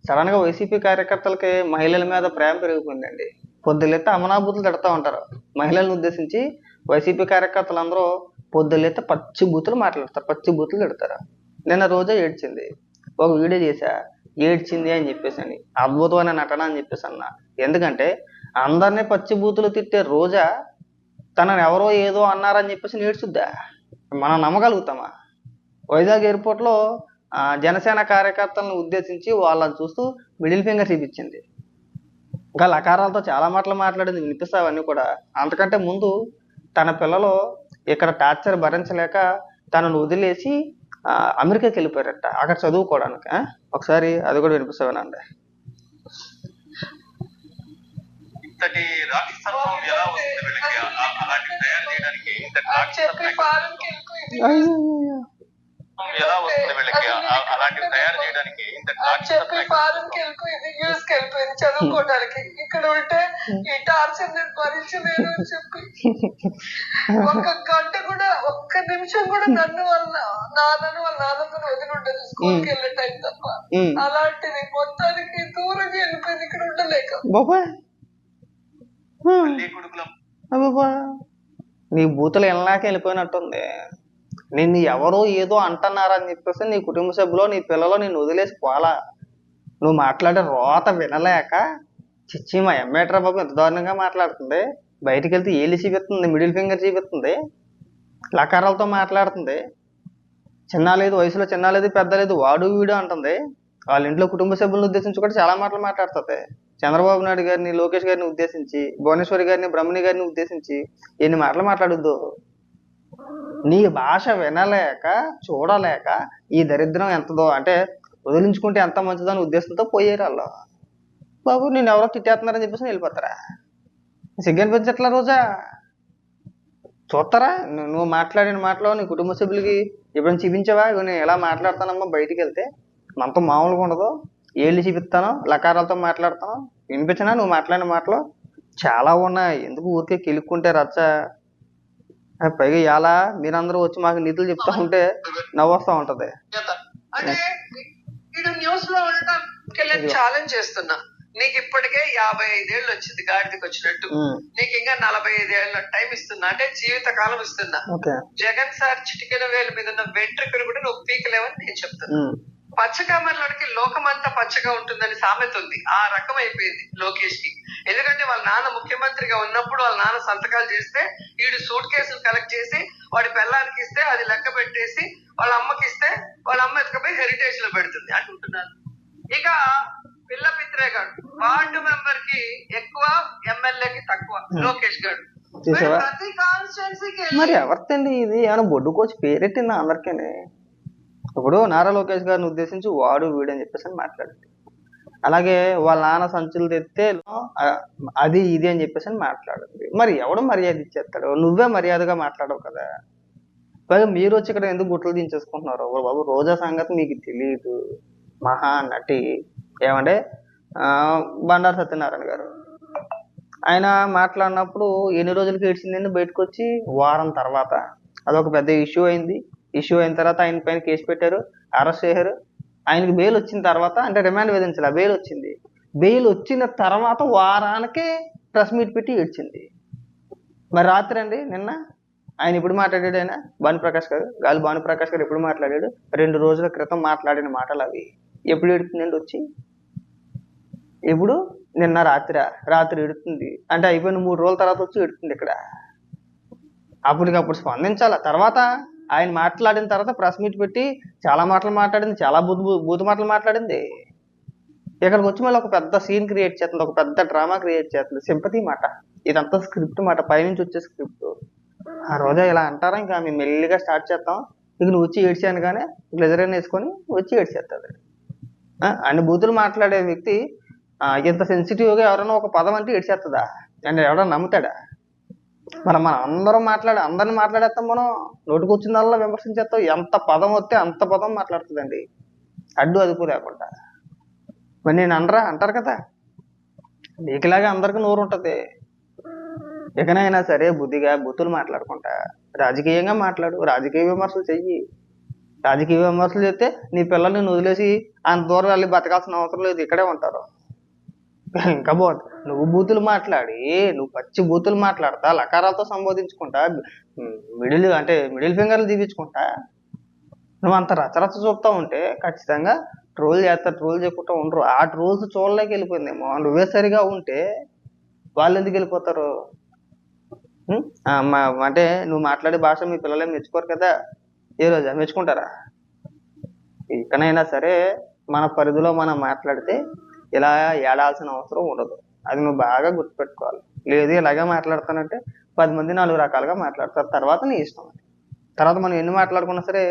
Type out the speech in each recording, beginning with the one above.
Sudden గా YCP కార్యకర్తలకి మహిళల మీద ప్రేమ పెరిగిపోయిందండి. పొద్దులెత్తే అమనాబూతులు తిడతా ఉంటారు. మహిళలను ఉద్దేశించి వైసీపీ కార్యకర్తలు అందరూ పొద్దులెత్తే పచ్చి బూతులు మాట్లాడతారు, పచ్చి బూతులు తిడతారు. నిన్న రోజా ఏడ్చింది, ఒక వీడియో చేశా, ఏడ్చింది అని చెప్పేసి అని అద్భుతమైన నటన అని చెప్పేసి అన్నా. ఎందుకంటే అందరినీ పచ్చి బూతులు తిట్టే రోజా తనని ఎవరో ఏదో అన్నారని చెప్పేసి నేర్చుద్దా? మనం నమ్మగలుగుతామా? వైజాగ్ ఎయిర్పోర్ట్ లో జనసేన కార్యకర్తలను ఉద్దేశించి వాళ్ళని చూస్తూ మిడిల్ ఫింగర్ చూపించింది. ఇంకా లకారాలతో చాలా మాటలు మాట్లాడింది, వినిపిస్తావన్నీ కూడా. అంతకంటే ముందు తన పిల్లలు ఇక్కడ టార్చర్ భరించలేక తనను వదిలేసి అమెరికాకి వెళ్ళిపోయారట, అక్కడ చదువుకోవడానికి. ఒకసారి అది కూడా వినిపిస్తావేనండి. ఇంతటి రాగి సర్పం ఎలా వస్తుంది వీళ్ళకి? అలాంటి తయారు చేయడానికి ఎలా వస్తుంది వీళ్ళకి? అలాంటివి తయారు చేయడానికి వెళ్ళిపోయింది చదువుకోవడానికి. ఇక్కడ ఉంటే ఈ టార్చర్ నేను భరించలేను అని చెప్పి ఒక్క గంట కూడా, ఒక్క నిమిషం కూడా నన్ను వాళ్ళ నాన్నతో వదిలి ఉండదు స్కూల్కి వెళ్ళే టైం తప్ప. అలాంటిది మొత్తానికి దూరంగా వెళ్ళిపోయింది, ఇక్కడ ఉండలేక. నీ బూతులు వెళ్ళాక వెళ్ళిపోయినట్టుంది. నిన్ను ఎవరో ఏదో అంటున్నారని చెప్పేసి నీ కుటుంబ సభ్యులు, నీ పిల్లలు నిన్ను వదిలేసి పోలా. నువ్వు మాట్లాడే రోత వినలేక చిచ్చి మా ఎమ్మేట్రా బాబు ఎంత దారుణంగా మాట్లాడుతుంది, బయటికి వెళ్తే ఏళ్ళు చూపిస్తుంది, మిడిల్ ఫింగర్ చూపిస్తుంది, లకారాలతో మాట్లాడుతుంది. చిన్న లేదు, వయసులో చిన్న లేదు, పెద్ద లేదు, వాడు వీడు అంటుంది. వాళ్ళ ఇంట్లో కుటుంబ సభ్యులను ఉద్దేశించి కూడా చాలా మాటలు మాట్లాడుతుంది. చంద్రబాబు నాయుడు గారిని, లోకేష్ గారిని ఉద్దేశించి, భువనేశ్వరి గారిని, బ్రహ్మణి గారిని ఉద్దేశించి ఎన్ని మాటలు మాట్లాడుద్దు. నీ భాష వినలేక, చూడలేక ఈ దరిద్రం ఎంతదో అంటే వదిలించుకుంటే ఎంత మంచిదో అని ఉద్దేశంతో పోయారు వాళ్ళు. బాబు నేను ఎవరో తిట్టేస్తున్నారని చెప్పేసి వెళ్ళిపోతారా? సిగ్గనిపించట్లా రోజా? చూస్తారా నువ్వు మాట్లాడిన మాటలో నీ కుటుంబ సభ్యులకి ఎప్పుడైనా చూపించావా? నేను ఎలా మాట్లాడతానమ్మా, బయటికి వెళ్తే మనతో మామూలుగా ఉండదు, ఏళ్ళు చూపిస్తాను, లకారాలతో మాట్లాడతాను, వినిపించినా నువ్వు మాట్లాడిన మాటలు చాలా ఉన్నాయి, ఎందుకు ఊరికే కిలుక్కుంటే రచ్చ? పైగా ఇలా మీరందరూ వచ్చి మాకు నీతులు చెప్తా ఉంటే నవ్వొస్తా ఉంటది. అంటే వీడు న్యూస్ లో ఉండటానికి ఛాలెంజ్ చేస్తున్నా. నీకు ఇప్పటికే 55 ఏళ్ళు వచ్చింది గాడికి వచ్చినట్టు, నీకు ఇంకా 45 ఏళ్ళ టైం ఇస్తున్నా, అంటే జీవిత కాలం ఇస్తున్నా. జగన్ సార్ చిటికెల వేలు మీద ఉన్న వెంట్రుకలు కూడా నువ్వు పీకలేవని నేను చెప్తున్నా. పచ్చకామర్లోనికి లోకమంతా పచ్చగా ఉంటుందని సామెత ఉంది, ఆ రకం అయిపోయింది లోకేష్ కి. ఎందుకంటే వాళ్ళ నాన్న ముఖ్యమంత్రిగా ఉన్నప్పుడు వాళ్ళ నాన్న సంతకాలు చేస్తే వీడు సూట్ కేసులు కలెక్ట్ చేసి వాడి పిల్లానికి ఇస్తే అది లెక్క పెట్టేసి వాళ్ళ అమ్మకి ఇస్తే వాళ్ళ అమ్మ ఎత్తుకపోయి హెరిటేజ్ లో పెడుతుంది అంటుంటున్నారు. ఇక పిల్ల పిత్రేగాడు వార్డు మెంబర్ కి ఎక్కువ, ఎమ్మెల్యేకి తక్కువ లోకేష్ గారు. ప్రతి కాన్స్టిట్యున్సీకి మరి ఎవరితండి ఇది? ఏమైనా బొడ్డు కోచి పేరెట్టిందా అందరికీ? ఇప్పుడు నారా లోకేష్ గారిని ఉద్దేశించి వాడు వీడు అని చెప్పేసి మాట్లాడింది. అలాగే వాళ్ళ నాన్న సంచులు తెస్తే అది ఇది అని చెప్పేసి మాట్లాడింది. మరి ఎవడు మర్యాద ఇచ్చేస్తాడు? నువ్వే మర్యాదగా మాట్లాడవు కదా. పైగా మీరు వచ్చి ఇక్కడ ఎందుకు గుట్టలు దించేసుకుంటున్నారు? బాబు రోజా సంగతి మీకు తెలియదు. మహా నటి ఏమంటే బండారు సత్యనారాయణ గారు, ఆయన మాట్లాడినప్పుడు ఎన్ని రోజులకి ఏడ్చిందండి బయటకు వచ్చి? వారం తర్వాత అదొక పెద్ద ఇష్యూ అయింది. ఇష్యూ అయిన తర్వాత ఆయన పైన కేసు పెట్టారు, అరెస్ట్ చేశారు. ఆయనకి బెయిల్ వచ్చిన తర్వాత, అంటే రిమాండ్ విధించాలి, బెయిల్ వచ్చింది. బెయిల్ వచ్చిన తర్వాత వారానికి ప్రెస్ మీట్ పెట్టి ఏడ్చింది. మరి రాత్రి అండి నిన్న ఆయన ఇప్పుడు మాట్లాడాడు, ఆయన భానుప్రకాష్ గారు, గాలి భానుప్రకాష్ గారు ఎప్పుడు మాట్లాడాడు? 2 రోజుల క్రితం మాట్లాడిన మాటలు అవి. ఎప్పుడు ఏడుతుందండి వచ్చి? ఇప్పుడు నిన్న రాత్రి ఏడుతుంది అంటే అయిపోయిన 3 రోజుల తర్వాత వచ్చి ఏడుతుంది ఇక్కడ. అప్పటికప్పుడు స్పందించాల. తర్వాత ఆయన మాట్లాడిన తర్వాత ప్రెస్ మీట్ పెట్టి చాలా మాటలు మాట్లాడింది, చాలా బూతు మాటలు మాట్లాడింది. ఇక్కడికి వచ్చి మళ్ళీ ఒక పెద్ద సీన్ క్రియేట్ చేస్తుంది, ఒక పెద్ద డ్రామా క్రియేట్ చేస్తుంది. సింపతి మాట, ఇదంతా స్క్రిప్ట్ మాట, పైనుంచి వచ్చే స్క్రిప్ట్. ఆ రోజా ఇలా అంటారా? ఇంకా మేము మెల్లిగా స్టార్ట్ చేస్తాం, ఇక నువ్వు వచ్చి ఏడ్చాను కానీ గ్లెజరైన్ వేసుకొని వచ్చి ఏడ్చేస్తుంది. అన్ని బూతులు మాట్లాడే వ్యక్తి ఇంత సెన్సిటివ్గా ఎవరైనా ఒక పదం అంటే ఏడ్చేస్తుందా? అంటే ఎవడన్నా నమ్ముతాడా? మనం అందరిని మాట్లాడేస్తాం, మనం నోటికి వచ్చిందల్లా విమర్శించేస్తాం. ఎంత పదం వస్తే అంత పదం మాట్లాడుతుందండి, అడ్డు అదుపు లేకుండా. మరి నేను అంటారు కదా, నీకులాగా అందరికీ నోరు ఉంటుంది. ఎకనైనా సరే బుద్ధిగా బూతులు మాట్లాడుకుంటా రాజకీయంగా మాట్లాడు, రాజకీయ విమర్శలు చెయ్యి. రాజకీయ విమర్శలు చేస్తే నీ పిల్లల్ని నువ్వు వదిలేసి అంత దూరం వెళ్ళి బతకాల్సిన అవసరం లేదు, ఇక్కడే ఉంటారు. ఇంకా బాగుంది, నువ్వు బూతులు మాట్లాడి, నువ్వు పచ్చి బూతులు మాట్లాడతా, లకారాలతో సంబోధించుకుంటా, మిడిల్ ఫింగర్లు చూపించుకుంటా, నువ్వు అంత రచరచ చూపుతా ఉంటే ఖచ్చితంగా ట్రోల్ చేస్తా, ట్రోల్ చేయకుండా ఉండరు. ఆ ట్రోల్స్ చూడలేక వెళ్ళిపోయిందేమో. నువ్వే సరిగా ఉంటే వాళ్ళు ఎందుకు వెళ్ళిపోతారు? అంటే నువ్వు మాట్లాడే భాష మీ పిల్లలేం మెచ్చుకోరు కదా, ఏ రోజా మెచ్చుకుంటారా? ఇకనైనా సరే మన పరిధిలో మనం మాట్లాడితే ఇలా ఏడాల్సిన అవసరం ఉండదు. అది నువ్వు బాగా గుర్తుపెట్టుకోవాలి. లేదు ఇలాగే మాట్లాడతానంటే 10 మంది 4 రకాలుగా మాట్లాడతారు, తర్వాత నీ ఇష్టం. తర్వాత మనం ఎన్ని మాట్లాడుకున్నా సరే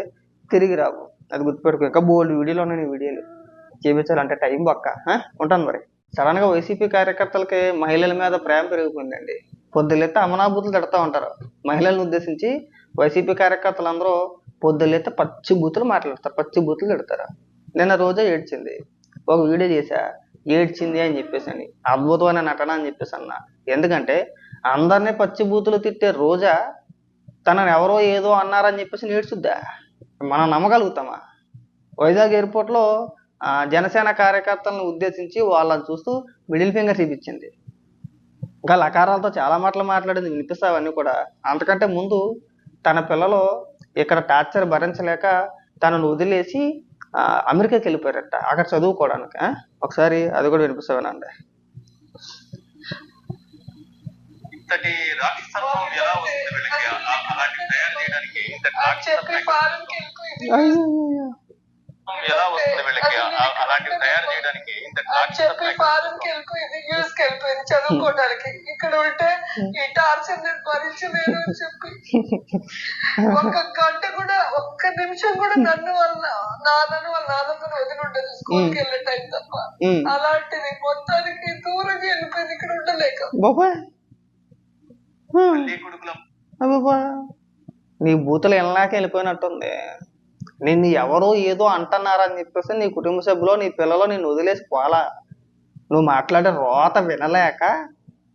తిరిగి రావు, అది గుర్తుపెట్టుకో. ఇంకా బోల్డ్ వీడియోలు ఉన్నాయి, నీ వీడియోలు చేయించాలంటే టైం పక్క. ఉంటాను మరి. సడన్ గా వైసీపీ కార్యకర్తలకి మహిళల మీద ప్రేమ పెరిగిపోయిందండి. పొద్దులెత్తే అమనాబూతులు తిడతా ఉంటారు మహిళలను ఉద్దేశించి. వైసీపీ కార్యకర్తలు అందరూ పొద్దులెత్తే పచ్చి బూతులు మాట్లాడతారు, పచ్చి బూతులు తిడతారు. నిన్న రోజా ఏడ్చింది, ఒక వీడియో చేశా, ఏడ్చింది అని చెప్పేసి అని, అద్భుతమైన నటన అని చెప్పేసి అన్నా. ఎందుకంటే అందరినీ పచ్చి బూతులు తిట్టే రోజా తనని ఎవరో ఏదో అన్నారని చెప్పేసి నేర్చుద్దా? మనం నమ్మగలుగుతామా? వైజాగ్ ఎయిర్పోర్ట్ లో జనసేన కార్యకర్తలను ఉద్దేశించి వాళ్ళని చూస్తూ మిడిల్ ఫింగర్ చూపించింది. ఇంకా లకారాలతో చాలా మాటలు మాట్లాడింది, వినిపిస్తావన్నీ కూడా. అంతకంటే ముందు తన పిల్లలు ఇక్కడ టార్చర్ భరించలేక తనను వదిలేసి అమెరికాకి వెళ్ళిపోయారట, అక్కడ చదువుకోవడానికి. ఒకసారి అది కూడా వినిపిస్తావేనండి. ఇంతటి రాక్షసత్వం ఎలా వస్తుంది వీళ్ళకి? అలాంటి తయారు చేయడానికి ఎలా వస్తుంది వీళ్ళకి? అలాంటివి తయారు చేయడానికి చెప్పి ఫారెన్కి వెళ్ళిపోయింది చదువుకోవడానికి. ఇక్కడ ఉంటే ఈ టార్చర్ నేను భరించలేను అని చెప్పి ఒక్క గంట కూడా, ఒక్క నిమిషం కూడా నన్ను వాళ్ళ నాన్నతో వదిలి ఉండదు స్కూల్కి వెళ్ళే టైం తప్ప. అలాంటిది మొత్తానికి దూరంగా వెళ్ళిపోయింది, ఇక్కడ ఉండలేక. నీ బూతులు వెళ్ళాక వెళ్ళిపోయినట్టుంది. నిన్ను ఎవరో ఏదో అంటున్నారని చెప్పేసి నీ కుటుంబ సభ్యులు, నీ పిల్లలు నిన్ను వదిలేసి పోలా. నువ్వు మాట్లాడే రోత వినలేక,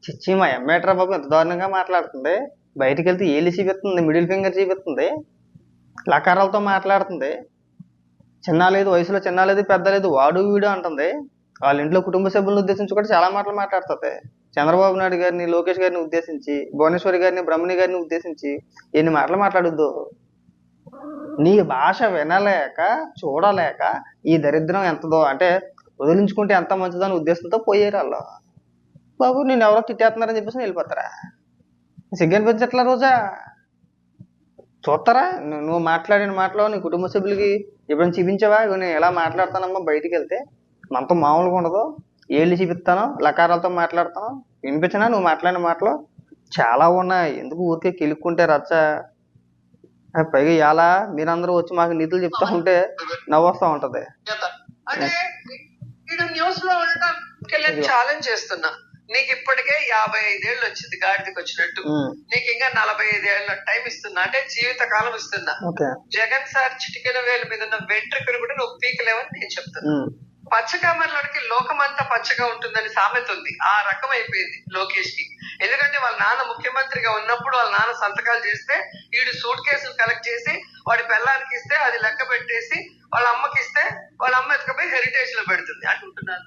చిచ్చి మా ఎమ్మేట్రా బాబు ఎంత దారుణంగా మాట్లాడుతుంది, బయటికి వెళ్తే ఏళ్ళు చూపిస్తుంది, మిడిల్ ఫింగర్ చూపిస్తుంది, లకారాలతో మాట్లాడుతుంది, చిన్న లేదు, వయసులో చిన్న లేదు, పెద్ద లేదు, వాడు వీడు అంటుంది. వాళ్ళ ఇంట్లో కుటుంబ సభ్యులను ఉద్దేశించి కూడా చాలా మాటలు మాట్లాడుతుంది. చంద్రబాబు నాయుడు గారిని, లోకేష్ గారిని ఉద్దేశించి, భువనేశ్వరి గారిని, బ్రహ్మణి గారిని ఉద్దేశించి ఎన్ని మాటలు మాట్లాడుద్దు. నీ భాష వినలేక, చూడలేక ఈ దరిద్రం ఎంతదో, అంటే వదిలించుకుంటే ఎంత మంచిదో అని ఉద్దేశంతో పోయారు వాళ్ళు. బాబు నేను ఎవరో తిట్టేస్తున్నారని చెప్పేసి వెళ్ళిపోతారా? సిగ్గనిపించట్లా రోజా? చూస్తారా నువ్వు మాట్లాడిన మాటలో నీ కుటుంబ సభ్యులకి ఎప్పుడైనా చూపించావా? నేను ఎలా మాట్లాడతానమ్మా, బయటికి వెళ్తే మనతో మామూలుగా ఉండదు, ఏళ్ళు చూపిస్తాను, లకారాలతో మాట్లాడతాను, వినిపించినా నువ్వు మాట్లాడిన మాటలు చాలా ఉన్నాయి, ఎందుకు ఊరికే కిలుక్కుంటే రచ్చ? పైగా ఇలా మీరందరూ వచ్చి మాకు నీతులు చెప్తా ఉంటే నవ్వొస్తా ఉంటది. అంటే వీడు న్యూస్ లో ఉండటానికి ఛాలెంజ్ చేస్తున్నా. నీకు ఇప్పటికే 55 ఏళ్ళు వచ్చింది గాడికి వచ్చినట్టు, నీకు ఇంకా 45 ఏళ్ళ టైం ఇస్తున్నా, అంటే జీవిత కాలం ఇస్తున్నా. జగన్ సార్ చిటికెల వేలు మీద ఉన్న వెంట్రుకలు కూడా నువ్వు పీకలేవని నేను చెప్తున్నా. పచ్చకామర్లోనికి లోకమంతా పచ్చగా ఉంటుందని సామెత ఉంది, ఆ రకం అయిపోయింది లోకేష్ కి. ఎందుకంటే వాళ్ళ నాన్న ముఖ్యమంత్రిగా ఉన్నప్పుడు వాళ్ళ నాన్న సంతకాలు చేస్తే వీడు సూట్ కేసులు కలెక్ట్ చేసి వాడి పిల్లానికి ఇస్తే అది లెక్క పెట్టేసి వాళ్ళ అమ్మకి ఇస్తే వాళ్ళ అమ్మ ఎత్తుకపోయి హెరిటేజ్ లో పెడుతుంది అంటుంటున్నారు.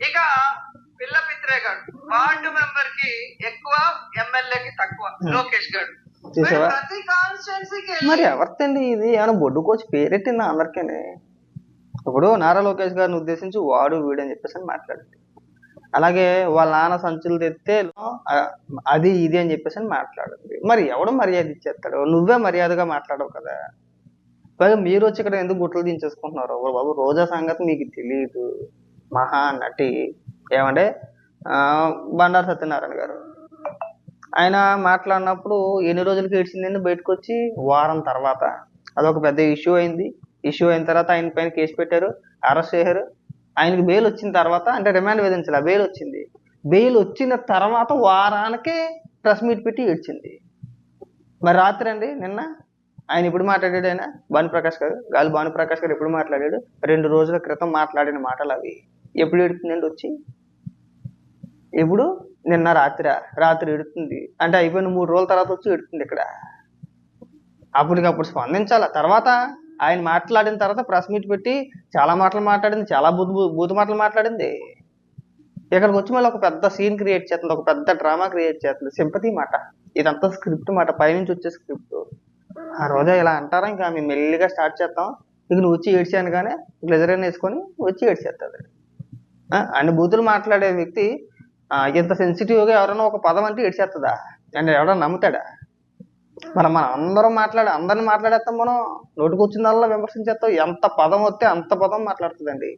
ఇక పిల్ల పిత్రేగాడు వార్డు మెంబర్ కి ఎక్కువ, ఎమ్మెల్యేకి తక్కువ లోకేష్ గారు. ప్రతి కాన్స్టిట్యున్సీకి మరి ఎవరితండి ఇది? ఏమైనా బొడ్డు కోచ్ పేరెట్టిందా అందరికీ? ఇప్పుడు నారా లోకేష్ గారిని ఉద్దేశించి వాడు వీడు అని చెప్పేసి మాట్లాడింది. అలాగే వాళ్ళ నాన్న సంచులు తెస్తే అది ఇది అని చెప్పేసి మాట్లాడింది. మరి ఎవడు మర్యాద ఇచ్చేస్తాడు? నువ్వే మర్యాదగా మాట్లాడవు కదా. పైగా మీరు వచ్చి ఇక్కడ ఎందుకు గుట్టలు దించేసుకుంటున్నారు? బాబు రోజా సంగతి మీకు తెలియదు. మహా నటి ఏమంటే బండారు సత్యనారాయణ గారు, ఆయన మాట్లాడినప్పుడు ఎన్ని రోజులకి ఏడ్చిందని బయటకు వచ్చి వారం తర్వాత అదొక పెద్ద ఇష్యూ అయింది. ఇష్యూ అయిన తర్వాత ఆయన పైన కేసు పెట్టారు, అరెస్ట్ చేశారు. ఆయనకి బెయిల్ వచ్చిన తర్వాత, అంటే రిమాండ్ విధించాలి, బెయిల్ వచ్చింది. బెయిల్ వచ్చిన తర్వాత వారానికి ప్రెస్ మీట్ పెట్టి ఏడ్చింది. మరి రాత్రి అండి నిన్న ఆయన ఇప్పుడు మాట్లాడాడు, ఆయన భానుప్రకాష్ గారు, గాలి భానుప్రకాష్ గారు ఎప్పుడు మాట్లాడాడు? 2 రోజుల క్రితం మాట్లాడిన మాటలు అవి. ఎప్పుడు ఏడుతుందండి వచ్చి? ఇప్పుడు నిన్న రాత్రి ఏడుతుంది అంటే అయిపోయిన 3 రోజుల తర్వాత వచ్చి ఏడుతుంది ఇక్కడ. అప్పటికప్పుడు స్పందించాల. తర్వాత ఆయన మాట్లాడిన తర్వాత ప్రెస్ మీట్ పెట్టి చాలా మాటలు మాట్లాడింది, చాలా బూతు మాటలు మాట్లాడింది. ఇక్కడికి వచ్చి మళ్ళీ ఒక పెద్ద సీన్ క్రియేట్ చేస్తుంది, ఒక పెద్ద డ్రామా క్రియేట్ చేస్తుంది. సింపతి మాట, ఇదంతా స్క్రిప్ట్ మాట, పైనుంచి వచ్చే స్క్రిప్ట్. ఆ రోజు ఇలా అంటారా, ఇంకా మేము మెల్లిగా స్టార్ట్ చేస్తాం, ఇక నువ్వు వచ్చి ఏడ్చాను కానీ గ్లెజరైన్ వేసుకొని వచ్చి ఏడ్చేస్తుంది. అన్ని బూతులు మాట్లాడే వ్యక్తి ఇంత సెన్సిటివ్గా ఎవరైనా ఒక పదం అంటే ఏడ్చేస్తుందా? అంటే ఎవడన్నా నమ్ముతాడా? మనం అందరిని మాట్లాడేస్తాం, మనం నోటికి వచ్చిందల్లా విమర్శించేస్తాం. ఎంత పదం వస్తే అంత పదం మాట్లాడుతుందండి,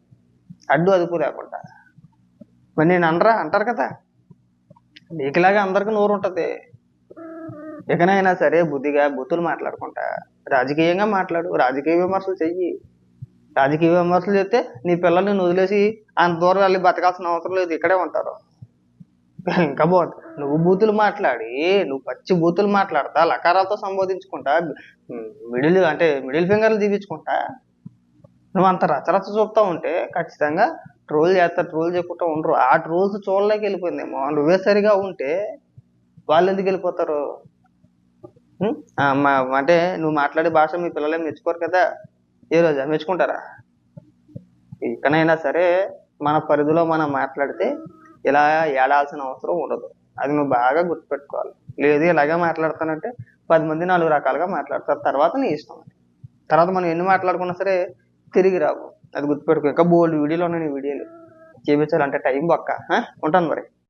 అడ్డు అదుపు లేకుండా. మరి నేను అంటారు కదా, నీకులాగా అందరికీ నోరు ఉంటుంది. ఎకనైనా సరే బుద్ధిగా బూతులు మాట్లాడుకుంటా రాజకీయంగా మాట్లాడు, రాజకీయ విమర్శలు చెయ్యి. రాజకీయ విమర్శలు చేస్తే నీ పిల్లల్ని వదిలేసి అంత దూరం వెళ్ళి బతకాల్సిన అవసరం లేదు, ఇక్కడే ఉంటారు. ఇంకా బాగుంటుంది. నువ్వు బూతులు మాట్లాడి, నువ్వు పచ్చి బూతులు మాట్లాడతా, లకారాలతో సంబోధించుకుంటా, మిడిల్ ఫింగర్లు దీపించుకుంటా, నువ్వు అంత రచరచ చూపుతా ఉంటే ఖచ్చితంగా ట్రోల్ చేయకుండా ఉండరు. ఆ ట్రోల్స్ చూడలేక వెళ్ళిపోయిందేమో. నువ్వే సరిగా ఉంటే వాళ్ళు ఎందుకు వెళ్ళిపోతారు? అంటే నువ్వు మాట్లాడే భాష మీ పిల్లలేం మెచ్చుకోరు కదా, ఏ రోజా మెచ్చుకుంటారా? ఇకనైనా సరే మన పరిధిలో మనం మాట్లాడితే ఇలా ఏడాల్సిన అవసరం ఉండదు. అది నువ్వు బాగా గుర్తుపెట్టుకోవాలి. లేదు ఇలాగే మాట్లాడతానంటే 10 మంది 4 రకాలుగా మాట్లాడతారు, తర్వాత నీ ఇష్టం. తర్వాత మనం ఎన్ని మాట్లాడుకున్నా సరే తిరిగి రావు, అది గుర్తుపెట్టుకో. ఇంకా బోల్డ్ వీడియోలు ఉన్నాయి, నీ వీడియోలు చేయించాలంటే టైం పక్క. ఉంటాను మరి.